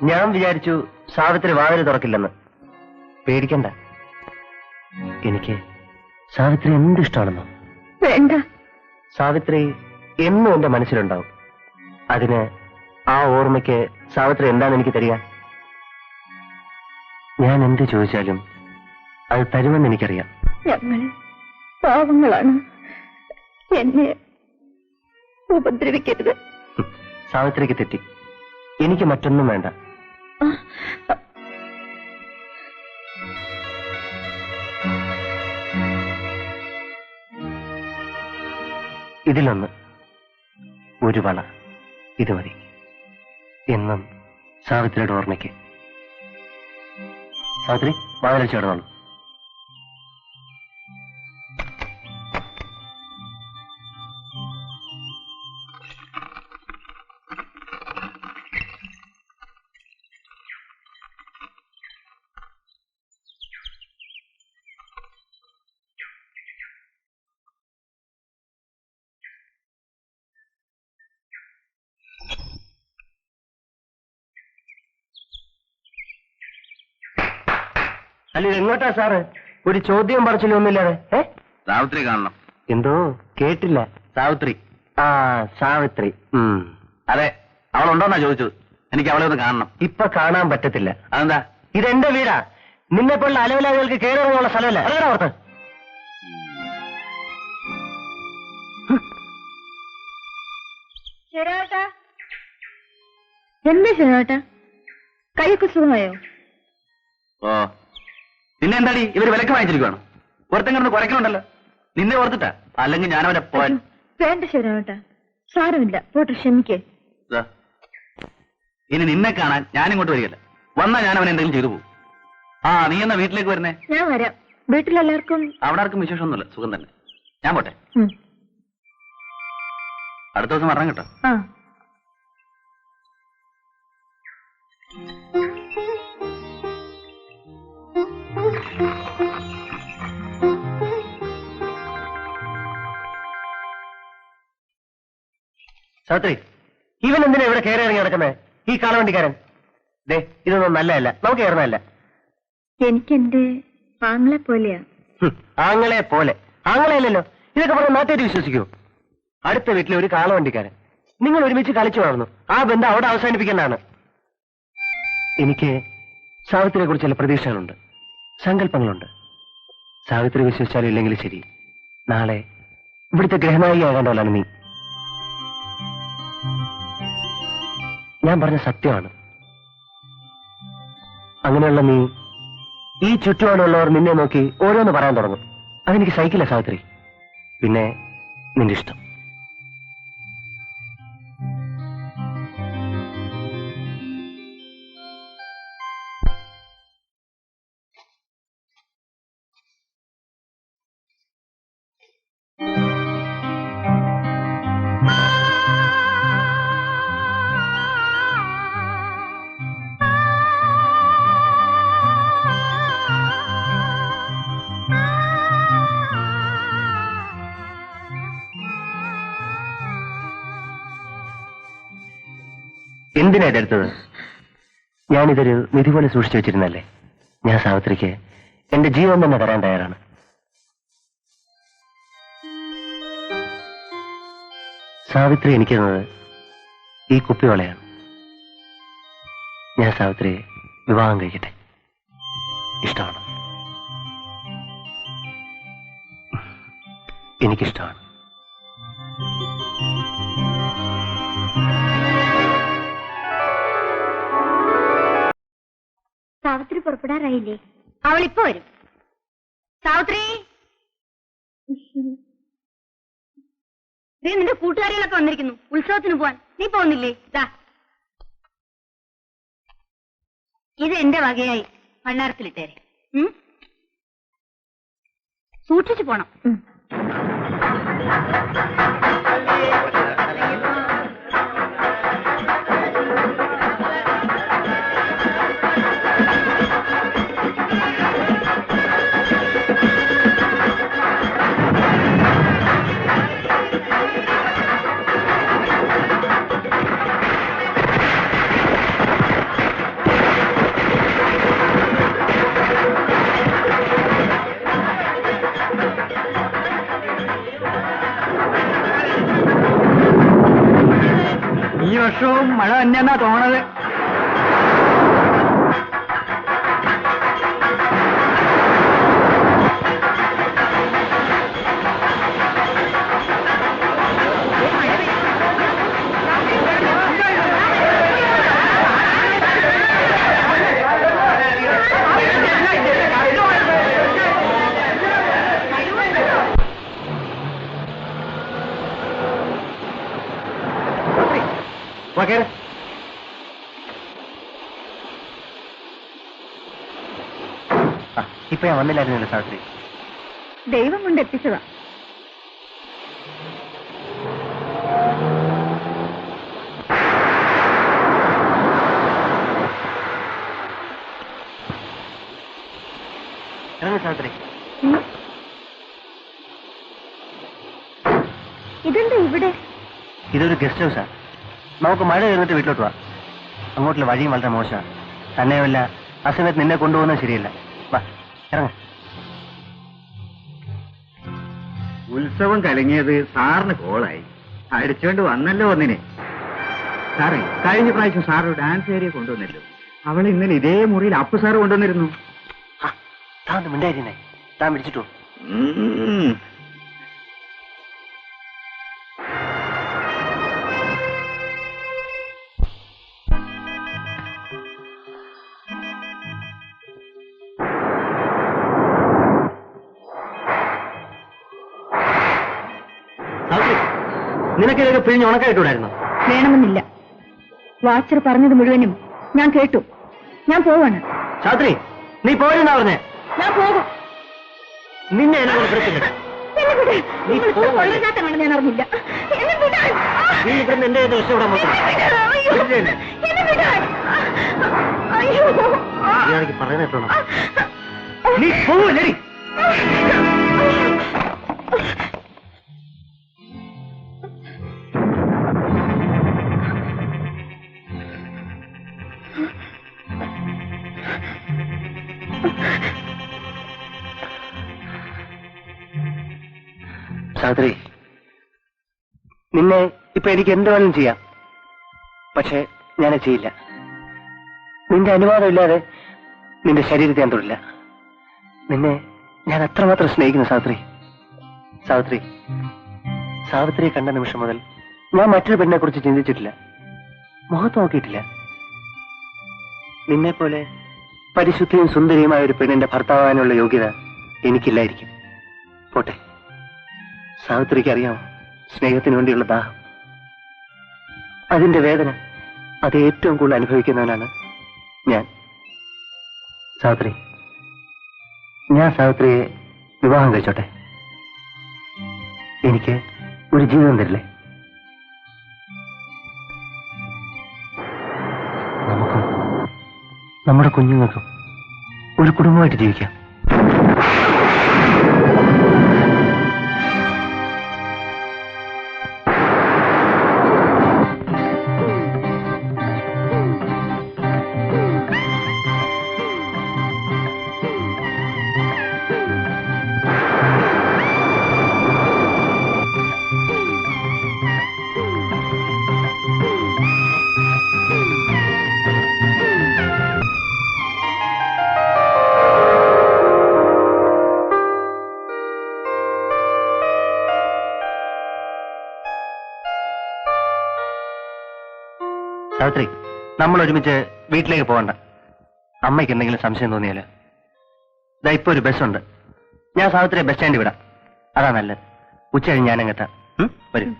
ഞാൻ വിചാരിച്ചു സാവിത്രി വാതിൽ തുറക്കില്ലെന്ന്. പേടിക്കണ്ട, എനിക്ക് സാവിത്രി എന്തിഷ്ടമാണെന്നോ. വേണ്ട. സാവിത്രി എന്നും എന്റെ മനസ്സിലുണ്ടാവും. അതിന് ആ ഓർമ്മയ്ക്ക് സാവിത്രി എന്താണ് എനിക്ക് തരിക? ഞാൻ എന്ത് ചോദിച്ചാലും അത് തരുമെന്ന് എനിക്കറിയാം. ഞങ്ങൾ പാവങ്ങളാണ്, എന്നെ ഉപദ്രവിക്കരുത്. സാവിത്രിക്ക് തെറ്റി. എനിക്ക് മറ്റൊന്നും വേണ്ട. ഇതിലൊന്ന്, ഒരു വള, ഇത് മതി. എന്നും സാവിത്രിയുടെ ഓർമ്മയ്ക്ക്. സാവിത്രി, വാതിൽ ചേർന്നോളൂ. അല്ല, എങ്ങോട്ടാ സാറ്? ഒരു ചോദ്യം പറച്ചിലും ഒന്നുമില്ലാതെ. സാവിത്രി കാണണം. എന്തോ കേട്ടില്ല. സാവിത്രി. ആ, സാവിത്രി. അതെ, അവളുണ്ടോന്നാ ചോദിച്ചത്. എനിക്ക് അവളെ ഒന്ന് കാണണം. ഇപ്പൊ കാണാൻ പറ്റത്തില്ല. അതെന്താ? ഇതെന്റെ വീടാ. നിന്നെ പോലുള്ള അലവിലാദികൾക്ക് കയറിയുള്ള സ്ഥലമല്ല. അതേടാ ഓർത്ത്. എന്താ ശരിയാട്ടാ? കൈയൊക്കെ സുഖമായോ? ഓ, നിന്നെ എന്താടി ഇവര് വിലക്ക് വാങ്ങിച്ചിരിക്കുവാണോ? ഒരുത്തൻ കിടന്ന് കുറയ്ക്കണുണ്ടല്ലോ. നിന്നെ ഓർത്തിട്ടാ, അല്ലെങ്കിൽ ഞാനവനെ പോവാൻ. വേണ്ട ശരിയാട്ടാ, സാരമില്ല, പോട്ടെ, ക്ഷമിക്കേ. ഇനി നിന്നെ കാണാൻ ഞാനിങ്ങോട്ട് വരികയല്ല. വന്നാ ഞാൻ അവൻ എന്തെങ്കിലും ചെയ്തു പോകും. ആ, നീ എന്നാ വീട്ടിലേക്ക് വരുന്നേ? ഞാൻ വരാം. വീട്ടിലെല്ലാവർക്കും? അവിടെ ആർക്കും വിശേഷമൊന്നുമില്ല, സുഖം തന്നെ. ഞാൻ പോട്ടെ. അടുത്ത ദിവസം വരണം കേട്ടോ. ആ. സാവിത്രി, ഇവൻ എന്തിനാ ഇവിടെ കയറി ഇറങ്ങി നടക്കുന്നേ? ഈ കാളവണ്ടിക്കാരൻ. ദേ, ഇതൊന്നും നല്ലതല്ല, നമുക്ക് കയറുന്നതല്ല. എനിക്കെന്റെ ആങ്ങളെ പോലെയാ. ആങ്ങളെ പോലെ? ആങ്ങളെയല്ലല്ലോ. ഇതൊക്കെ പറഞ്ഞ നാട്ടുകാർ വിശ്വസിക്കുമോ? അടുത്ത വീട്ടിലെ ഒരു കാളവണ്ടിക്കാരൻ. നിങ്ങൾ ഒരുമിച്ച് കളിച്ചു വളർന്നു. ആ ബന്ധം അവിടെ അവസാനിപ്പിക്കേണ്ടതാണ്. എനിക്ക് സാവിത്രിയെ കുറിച്ച് ചില പ്രതീക്ഷകളുണ്ട്, സങ്കല്പങ്ങളുണ്ട്. സാവിത്രി വിശ്വസിച്ചാലും ഇല്ലെങ്കിലും ശരി, നാളെ ഇവിടുത്തെ ഗ്രഹനായിക ആകേണ്ടവളാണ് നീ. ഞാൻ പറഞ്ഞ സത്യമാണ്. അങ്ങനെയുള്ള നീ ഈ ചുറ്റുപാടുള്ളവർ നിന്നെ നോക്കി ഓരോന്ന് പറയാൻ തുടങ്ങും. അതെനിക്ക് സഹിക്കില്ല സാവിത്രി. പിന്നെ നിന്റെ ഇഷ്ടം. എന്തിനാ ഇതെടുത്തത്? ഞാനിതൊരു നിധി പോലെ സൂക്ഷിച്ചു വെച്ചിരുന്നല്ലേ. ഞാൻ സാവിത്രിക്ക് എന്റെ ജീവൻ തന്നെ തരാൻ തയ്യാറാണ്. സാവിത്രി എനിക്ക് തന്നത് ഈ കുപ്പിവളയാണ്. ഞാൻ സാവിത്രിയെ വിവാഹം കഴിക്കട്ടെ. ഇഷ്ടമാണ്, എനിക്കിഷ്ടമാണ്. സാവിത്രി പുറപ്പെടാറായില്ലേ? അവളിപ്പോ വരും. സാവിത്രി, നിന്റെ കൂട്ടുകാരികളൊക്കെ വന്നിരിക്കുന്നു ഉത്സവത്തിന് പോവാൻ. നീ പോകുന്നില്ലേ? ഇത് എന്റെ വകയായി ഭണ്ഡാരത്തിലിട്ടേരെ. സൂക്ഷിച്ചു പോണം. വർഷവും മഴ തന്നെയെന്നാ തോന്നണത്. ഇപ്പൊ ഞാൻ വന്നില്ലായിരുന്നല്ലോ സാവിത്രി. ദൈവം കൊണ്ട് എത്തിച്ചതാ. ഇറങ്ങി സാവിത്രി. ഇതെന്താ ഇവിടെ? ഇതൊരു ഗസ്റ്റ് ഹൗസാ. നമുക്ക് മഴ കഴിഞ്ഞിട്ട് വീട്ടിലോട്ട് പോവാം. അങ്ങോട്ടുള്ള വഴിയും വളരെ മോശമാണ്. തന്നെയുമല്ല, ആ സമയത്ത് നിന്നെ കൊണ്ടുപോകുന്നത് ശരിയല്ല. വാ ഇറങ്ങ. ഉത്സവം കലങ്ങിയത് സാറിന് കോളായി. അടിച്ചോണ്ട് വന്നല്ലോ ഒന്നിനെ. സാറേ, കഴിഞ്ഞ പ്രാവശ്യം സാറ് ഡാൻസ് ഏരിയ കൊണ്ടുവന്നല്ലോ. അവൾ ഇന്നലെ ഇതേ മുറിയിൽ അപ്പു സാറ് കൊണ്ടുവന്നിരുന്നു. താൻ മിണ്ടായിരുന്നേ. താൻ പിടിച്ചിട്ടു. നിനക്കിതൊക്കെ പിഴിഞ്ഞ് ഉണക്കായിട്ടൂടായിരുന്നു? വേണമെന്നില്ല. വാച്ചർ പറഞ്ഞത് മുഴുവനും ഞാൻ കേട്ടു. ഞാൻ പോവാണ്. സാവിത്രി, നീ പോയെന്നാ പറഞ്ഞേ? ഞാൻ പോകും. നിന്നെ എന്നെ കൊടുത്തില്ല. ഞാൻ അറിഞ്ഞില്ല. നീ ഇവിടുന്ന് എന്റെ രക്ഷപ്പെടാൻ പറയുന്നിട്ടോ? നീ പോവല്ലേ? സാവിത്രി, നിന്നെ ഇപ്പൊ എനിക്ക് എന്ത് വേണമെങ്കിലും ചെയ്യാം. പക്ഷെ ഞാനത് ചെയ്യില്ല. നിന്റെ അനുവാദം ഇല്ലാതെ നിന്റെ ശരീരത്തെ ഞാൻ തൊടില്ല. നിന്നെ ഞാൻ അത്രമാത്രം സ്നേഹിക്കുന്നു സാവിത്രി. സാവിത്രി, സാവിത്രിയെ കണ്ട നിമിഷം മുതൽ ഞാൻ മറ്റൊരു പെണ്ണിനെ കുറിച്ച് ചിന്തിച്ചിട്ടില്ല. മുഖത്ത് നോക്കിയിട്ടില്ല. നിന്നെപ്പോലെ പരിശുദ്ധിയും സുന്ദരിയുമായ ഒരു പെണ്ണിന്റെ ഭർത്താവാനുള്ള യോഗ്യത എനിക്കില്ലായിരിക്കും. പോട്ടെ. സാവിത്രിക്ക് അറിയാമോ സ്നേഹത്തിന് വേണ്ടിയുള്ള ദാഹം, അതിന്റെ വേദന, അത് ഏറ്റവും കൂടുതൽ അനുഭവിക്കുന്നവനാണ് ഞാൻ. സാവിത്രി, ഞാൻ സാവിത്രിയെ വിവാഹം കഴിച്ചോട്ടെ? എനിക്ക് ഒരു ജീവിതം തരില്ലേ? നമുക്കും നമ്മുടെ കുഞ്ഞുങ്ങൾക്കും ഒരു കുടുംബമായിട്ട് ജീവിക്കാം. സാവിത്രി, നമ്മൾ ഒരുമിച്ച് വീട്ടിലേക്ക് പോകണ്ട. അമ്മയ്ക്ക് എന്തെങ്കിലും സംശയം തോന്നിയാലോ? ഇതാ ഇപ്പൊ ഒരു ബസ്സുണ്ട്. ഞാൻ സാവിത്രിയെ ബസ് സ്റ്റാൻഡിൽ വിടാം. അതാ നല്ലത്. ഉച്ച കഴിഞ്ഞ് ഞാനങ്ങെത്താം. വരും.